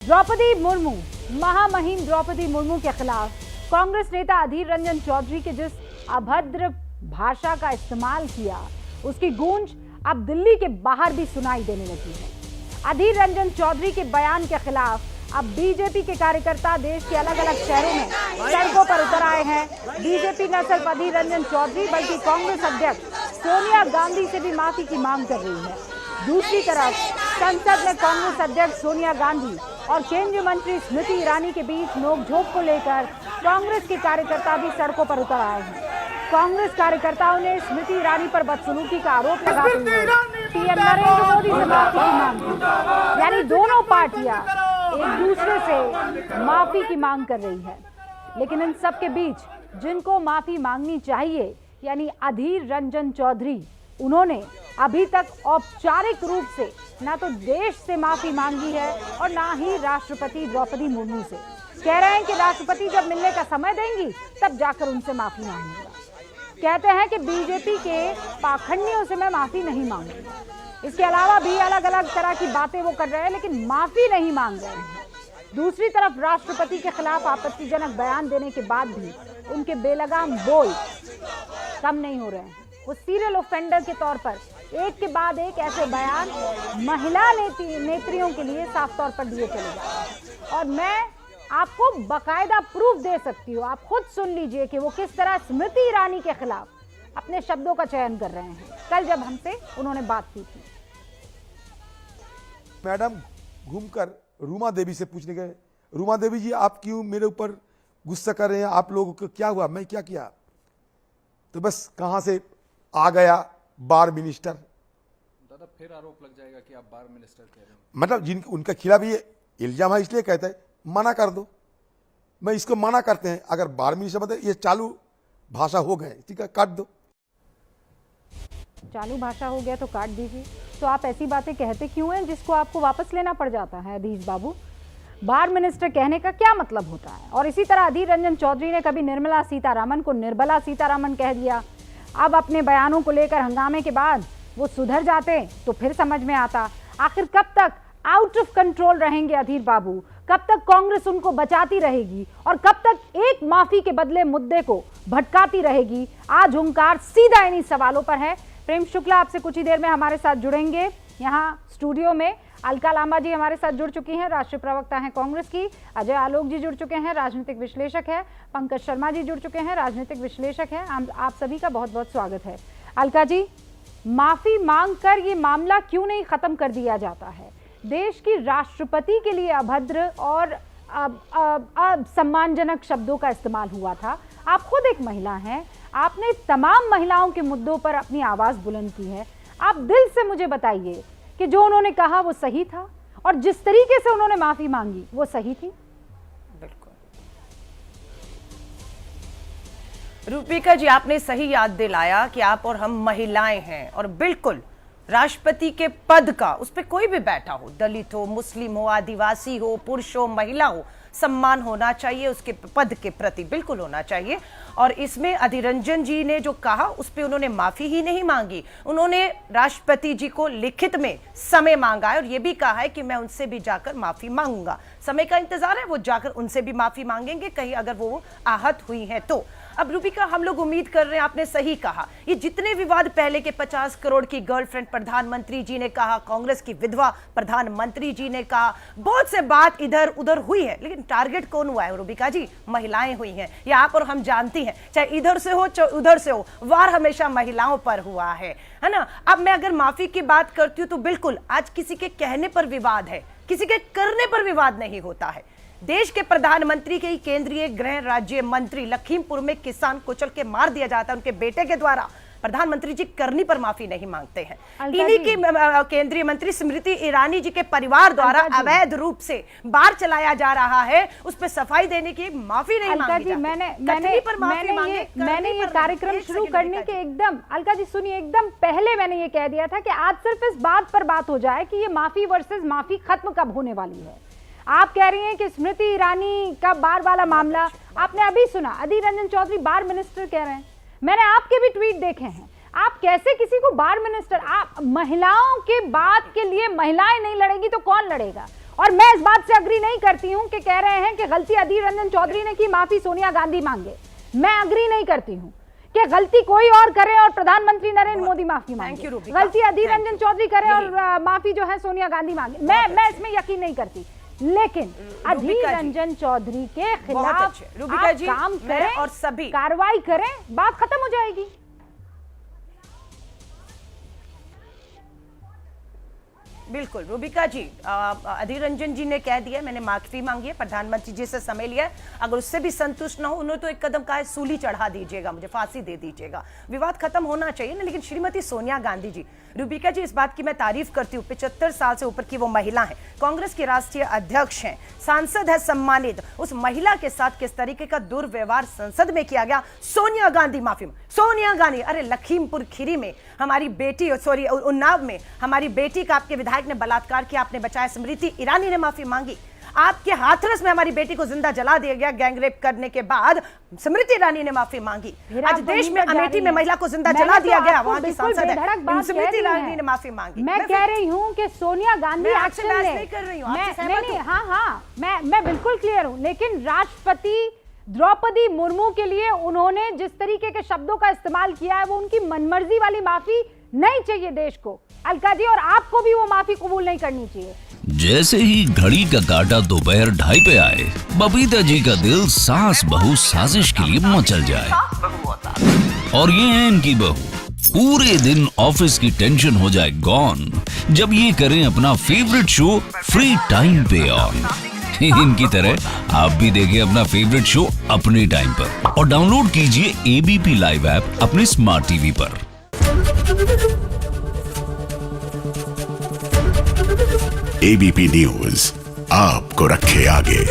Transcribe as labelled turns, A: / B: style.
A: द्रौपदी मुर्मू, महामहिम द्रौपदी मुर्मू के खिलाफ कांग्रेस नेता अधीर रंजन चौधरी के जिस अभद्र भाषा का इस्तेमाल किया, उसकी गूंज अब दिल्ली के बाहर भी सुनाई देने लगी है। अधीर रंजन चौधरी के बयान के खिलाफ अब बीजेपी के कार्यकर्ता देश के अलग अलग शहरों में सड़कों पर उतर आए हैं। बीजेपी न सिर्फ अधीर रंजन चौधरी बल्कि कांग्रेस अध्यक्ष सोनिया गांधी से भी माफी की मांग कर रही है। दूसरी तरफ संसद में कांग्रेस अध्यक्ष सोनिया गांधी और केंद्रीय मंत्री स्मृति ईरानी के बीच नोकझोंक को लेकर कांग्रेस के कार्यकर्ता भी सड़कों पर उतर आए हैं। कांग्रेस कार्यकर्ताओं ने स्मृति ईरानी पर बदसलूकी का आरोप लगाते हुए पीएम नरेंद्र मोदी से माफी की मांग की। यानी दोनों पार्टियां एक दूसरे से माफी की मांग कर रही है। लेकिन इन सब के बीच जिनको माफी मांगनी चाहिए, यानी अधीर रंजन चौधरी, उन्होंने अभी तक औपचारिक रूप से ना तो देश से माफी मांगी है और ना ही राष्ट्रपति द्रौपदी मुर्मू से। कह रहे हैं कि राष्ट्रपति जब मिलने का समय देंगी तब जाकर उनसे माफी मांगूंगा। कहते हैं कि बीजेपी के पाखंडियों से मैं माफी नहीं मांगूंगा। इसके अलावा भी अलग अलग तरह की बातें वो कर रहे हैं, लेकिन माफी नहीं मांग रहे हैं। दूसरी तरफ राष्ट्रपति के खिलाफ आपत्तिजनक बयान देने के बाद भी उनके बेलगाम बोल कम नहीं हो रहे हैं। वो सीरियल ऑफेंडर के तौर पर एक के बाद एक ऐसे बयान महिला नेत्रियों के लिए साफ तौर पर दिए चले जा रहे हैं। और मैं आपको बकायदा प्रूफ दे सकती हूँ, आप खुद सुन लीजिए कि वो किस तरह स्मृति ईरानी के खिलाफ अपने शब्दों का चयन कर रहे हैं। कल जब हमसे उन्होंने बात की थी,
B: मैडम घूमकर रूमा देवी से पूछने गए, रूमा देवी जी आप क्यों मेरे ऊपर गुस्सा कर रहे हैं, आप लोगों को क्या हुआ, मैं क्या किया? तो बस कहां से आ गया बार मिनिस्टर।
C: दादा फिर आरोप लग जाएगा कि आप बार मिनिस्टर कह रहे हैं।
B: मतलब जिन उनके खिलाफ ये इल्जाम है, इसलिए कहते हैं मना कर दो। मैं इसको मना करते हैं, अगर बार मिनिस्टर मतलब ये चालू भाषा हो गए, ठीक है, काट दो।
A: चालू भाषा हो गया तो काट दीजिए। तो आप ऐसी बातें कहते क्यों हैं जिसको आपको वापस लेना पड़ जाता है? अधीर बाबू, बार मिनिस्टर कहने का क्या मतलब होता है? और इसी तरह अधीर रंजन चौधरी ने कभी निर्मला सीतारामन को निर्बला सीतारामन कह दिया। अब अपने बयानों को लेकर हंगामे के बाद वो सुधर जाते तो फिर समझ में आता। आखिर कब तक आउट ऑफ कंट्रोल रहेंगे अधीर बाबू? कब तक कांग्रेस उनको बचाती रहेगी और कब तक एक माफी के बदले मुद्दे को भटकाती रहेगी? आज हुंकार सीधा इन्हीं सवालों पर है। प्रेम शुक्ला आपसे कुछ ही देर में हमारे साथ जुड़ेंगे। यहाँ स्टूडियो में अलका लांबा जी हमारे साथ जुड़ चुकी हैं, राष्ट्रीय प्रवक्ता हैं कांग्रेस की। अजय आलोक जी जुड़ चुके हैं, राजनीतिक विश्लेषक है। पंकज शर्मा जी जुड़ चुके हैं, राजनीतिक विश्लेषक हैं। आप सभी का बहुत बहुत स्वागत है। अलका जी, माफी मांगकर ये मामला क्यों नहीं खत्म कर दिया जाता है? देश की राष्ट्रपति के लिए अभद्र और सम्मानजनक शब्दों का इस्तेमाल हुआ था। आप खुद एक महिला हैं, आपने तमाम महिलाओं के मुद्दों पर अपनी आवाज बुलंद की है। आप दिल से मुझे बताइए कि जो उन्होंने कहा वो सही था और जिस तरीके से उन्होंने माफी मांगी वो सही थी?
D: बिल्कुल रूपिका जी, आपने सही याद दिलाया कि आप और हम महिलाएं हैं और बिल्कुल राष्ट्रपति के पद का उस पर कोई भी बैठा हो, दलित हो, मुस्लिम हो, आदिवासी हो, पुरुष हो, महिला हो, सम्मान होना चाहिए उसके पद के प्रति, बिल्कुल होना चाहिए। और इसमें अधीर रंजन जी ने जो कहा उस पर उन्होंने माफी ही नहीं मांगी, उन्होंने राष्ट्रपति जी को लिखित में समय मांगा है और ये भी कहा है कि मैं उनसे भी जाकर माफी मांगूंगा। समय का इंतजार है, वो जाकर उनसे भी माफी मांगेंगे कहीं अगर वो आहत हुई है तो। अब रूपिका, हम लोग उम्मीद कर रहे हैं, आपने सही कहा, ये जितने विवाद पहले के 50 करोड़ की गर्लफ्रेंड प्रधानमंत्री जी ने कहा, कांग्रेस की विधवा प्रधानमंत्री जी ने कहा, बहुत से बात इधर उधर हुई है, लेकिन टारगेट कौन हुआ है रूपिका जी? महिलाएं हुई हैं। ये आप और हम जानती हैं, चाहे इधर से हो चाहे उधर से हो, वार हमेशा महिलाओं पर हुआ है ना। अब मैं अगर माफी की बात करती हूं तो बिल्कुल आज किसी के कहने पर विवाद है, किसी के करने पर विवाद नहीं होता है। देश के प्रधानमंत्री के ही केंद्रीय गृह राज्य मंत्री लखीमपुर में किसान कुचल के मार दिया जाता है उनके बेटे के द्वारा, प्रधानमंत्री जी करनी पर माफी नहीं मांगते हैं। इन्हीं की केंद्रीय मंत्री स्मृति ईरानी जी के परिवार द्वारा अवैध रूप से बार चलाया जा रहा है, उस पर सफाई देने की माफी नहीं मांगी जाती।
A: मैंने ये कार्यक्रम शुरू करने के एकदम, अलका जी सुनिए, एकदम पहले मैंने ये कह दिया था कि आज सिर्फ इस बात पर बात हो जाए कि ये माफी वर्सेस माफी खत्म कब होने वाली है। आप कह रही हैं कि स्मृति ईरानी का बार वाला मामला, आपने अभी सुना अधीर रंजन चौधरी बार मिनिस्टर कह रहे हैं। मैंने आपके भी ट्वीट देखे हैं। आप कैसे किसी को बार मिनिस्टर, आप महिलाओं के बात के लिए महिलाएं नहीं लड़ेगी तो कौन लड़ेगा? और मैं इस बात से अग्री नहीं करती हूं कि कह रहे हैं कि गलती अधीर रंजन चौधरी ने की, माफी सोनिया गांधी मांगे। मैं अग्री नहीं करती हूं कि गलती कोई और करे और प्रधानमंत्री नरेंद्र मोदी माफी मांगे, गलती अधीर रंजन चौधरी करे और माफी जो है सोनिया गांधी मांगे। मैं इसमें यकीन नहीं करती, लेकिन अधीर रंजन चौधरी के खिलाफ आप काम करें
D: और सभी
A: कार्रवाई करें, बात खत्म हो जाएगी।
D: बिल्कुल रूबिका जी, अधीर रंजन जी ने कह दिया, मैंने माफी मांगी है, प्रधानमंत्री जी से समय लिया है, अगर उससे भी संतुष्ट ना हो, उन्होंने तो एक कदम कहा है, सूली चढ़ा दीजिएगा, मुझे फांसी दे दीजिएगा, विवाद खत्म होना चाहिए ना। लेकिन श्रीमती सोनिया गांधी जी, रूबिका जी, इस बात की मैं तारीफ करती हूँ, 75 साल से ऊपर की वो महिला है, कांग्रेस की राष्ट्रीय अध्यक्ष हैं, सांसद है सम्मानित, उस महिला के साथ किस तरीके का दुर्व्यवहार संसद में किया गया। सोनिया गांधी माफी, सोनिया गांधी, अरे लखीमपुर खीरी में हमारी बेटी, सॉरी उन्नाव में हमारी बेटी का आपके विधायक ने बलात्कार किया, आपने बचाया, स्मृति ईरानी ने माफी मांगी। आपके हाथरस में हमारी बेटी को जिंदा जला दिया गया गैंगरेप करने के बाद, स्मृति ईरानी ने माफी मांगी। आज देश में अमेठी में महिला को जिंदा जला दिया गया, वहां की सांसद है, स्मृति ईरानी ने माफी मांगी।
A: मैं कह रही हूं कि सोनिया गांधी
D: एक्शन नहीं कर रही हूं, आपसे सहमत हूं।
A: हाँ, मैं बिल्कुल क्लियर हूं, लेकिन राष्ट्रपति द्रौपदी मुर्मू के लिए उन्होंने जिस तरीके के शब्दों का इस्तेमाल किया है, वो उनकी मनमर्जी वाली माफी नहीं चाहिए देश को, अलका जी, और आपको भी वो माफी कबूल नहीं करनी चाहिए।
E: जैसे ही घड़ी का काटा दोपहर 2:30 पे आए, बबीता जी का दिल सास बहू साजिश के लिए मचल जाए। और ये है इनकी बहू, पूरे दिन ऑफिस की टेंशन हो जाए गॉन जब ये करें अपना फेवरेट शो फ्री टाइम पे ऑन। इनकी तरह आप भी देखिए अपना फेवरेट शो अपने टाइम पर और डाउनलोड कीजिए एबीपी लाइव ऐप अपने स्मार्ट टीवी पर।
F: एबीपी न्यूज आपको रखे आगे।